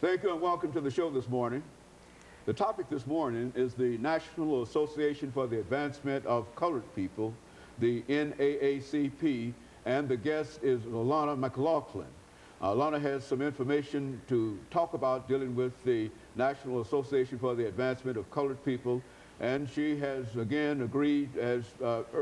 Thank you and welcome to the show this morning. The topic this morning is the National Association for the Advancement of Colored People, the NAACP, and the guest is Alana McLaughlin. Alana has some information to talk about dealing with the National Association for the Advancement of Colored People, and she has again agreed, as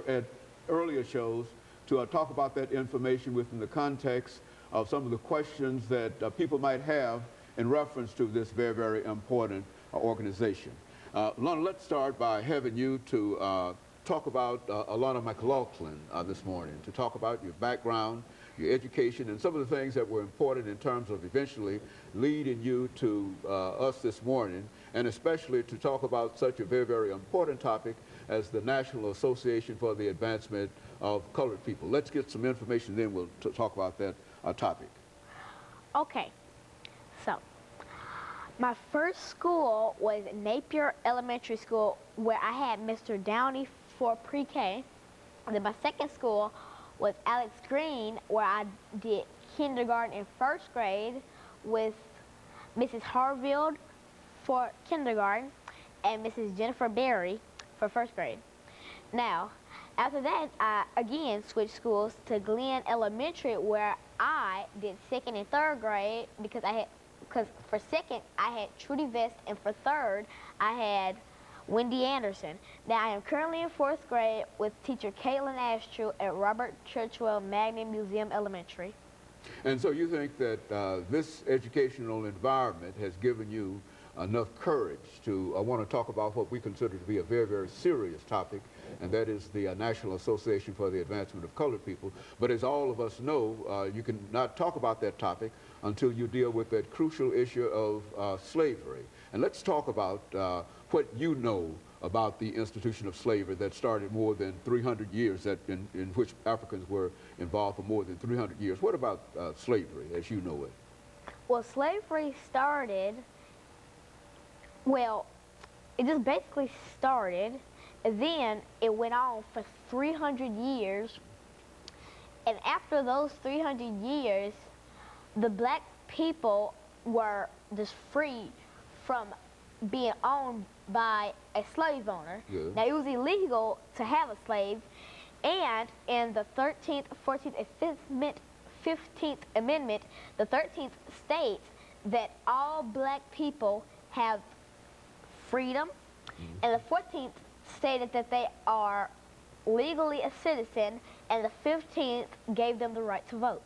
at earlier shows, to talk about that information within the context of some of the questions that people might have in reference to this very, very important organization. Alana, let's start by having you to talk about Alana McLaughlin this morning, to talk about your background, your education, and some of the things that were important in terms of eventually leading you to us this morning, and especially to talk about such a very, very important topic as the National Association for the Advancement of Colored People. Let's get some information, then we'll talk about that topic. Okay, so my first school was Napier Elementary School, where I had Mr. Downey for pre-K. And then my second school was Alex Green, where I did kindergarten and first grade with Mrs. Harfield for kindergarten and Mrs. Jennifer Berry for first grade. Now, after that, I again switched schools to Glenn Elementary, where I did second and third grade because for second I had Trudy Vest, and for third I had Wendy Anderson. Now I am currently in fourth grade with teacher Caitlin Astrew at Robert Churchwell Magnet Museum Elementary. And so you think that this educational environment has given you enough courage to want to talk about what we consider to be a very, very serious topic, and that is the National Association for the Advancement of Colored People. But as all of us know, you can not talk about that topic until you deal with that crucial issue of slavery. And let's talk about what you know about the institution of slavery that started more than 300 years, in which Africans were involved for more than 300 years. What about slavery as you know it? Well, slavery started, well, it just basically started, and then it went on for 300 years. And after those 300 years, the black people were just free from being owned by a slave owner. Yeah. Now, it was illegal to have a slave, and in the 13th, 14th, and 15th Amendment, the 13th states that all black people have freedom, and the 14th stated that they are legally a citizen, and the 15th gave them the right to vote.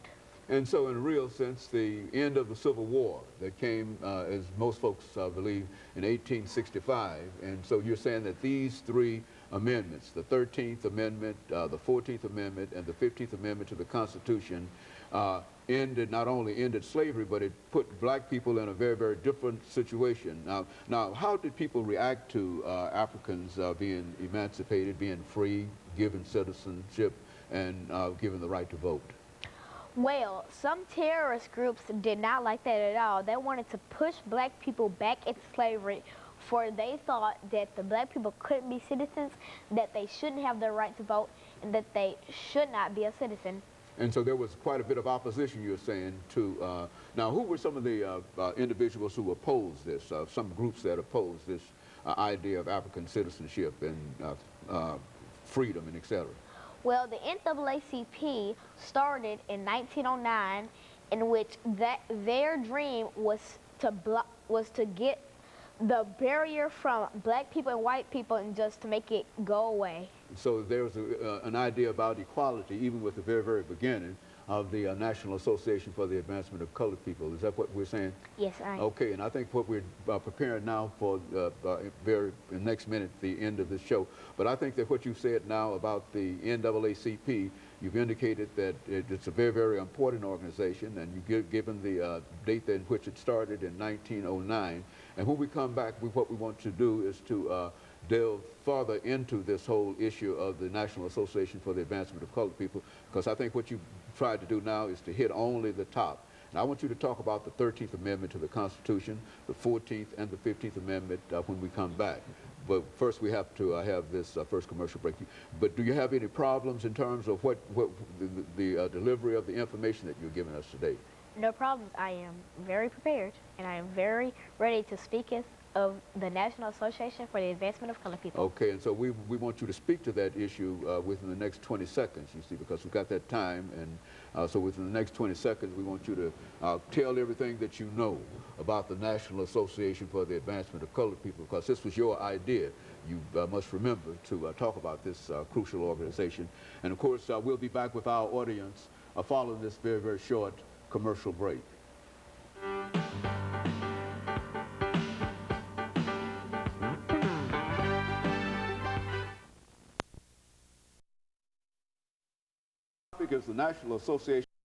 And so in a real sense, the end of the Civil War that came, as most folks believe, in 1865. And so you're saying that these three amendments, the 13th Amendment, the 14th Amendment, and the 15th Amendment to the Constitution, not only ended slavery, but it put black people in a very, very different situation. Now, how did people react to Africans being emancipated, being free, given citizenship, and given the right to vote? Well, some terrorist groups did not like that at all. They wanted to push black people back into slavery, for they thought that the black people couldn't be citizens, that they shouldn't have the right to vote, and that they should not be a citizen. And so there was quite a bit of opposition, you're saying, to... now, who were some of the individuals who opposed this, some groups that opposed this idea of African citizenship and freedom and et cetera? Well, the NAACP started in 1909, in which their dream was to get the barrier from black people and white people and just to make it go away. So there was an idea about equality, even with the very, very beginning of the National Association for the Advancement of Colored People. Is that what we're saying? Yes, I am. Okay, and I think what we're preparing now for in next minute, the end of this show. But I think that what you said now about the NAACP, you've indicated that it's a very, very important organization, and you've given the date in which it started in 1909. And when we come back, what we want to do is to delve further into this whole issue of the National Association for the Advancement of Colored People, because I think what you tried to do now is to hit only the top. And I want you to talk about the 13th Amendment to the Constitution, the 14th and the 15th Amendment when we come back. But first we have to have this first commercial break. But do you have any problems in terms of what the delivery of the information that you're giving us today? No problems. I am very prepared, and I am very ready to speak of the National Association for the Advancement of Colored People. Okay, and so we want you to speak to that issue within the next 20 seconds, you see, because we've got that time, and so within the next 20 seconds, we want you to tell everything that you know about the National Association for the Advancement of Colored People, because this was your idea. You must remember to talk about this crucial organization. And of course, we'll be back with our audience following this very, very short commercial break. Topic is the National Association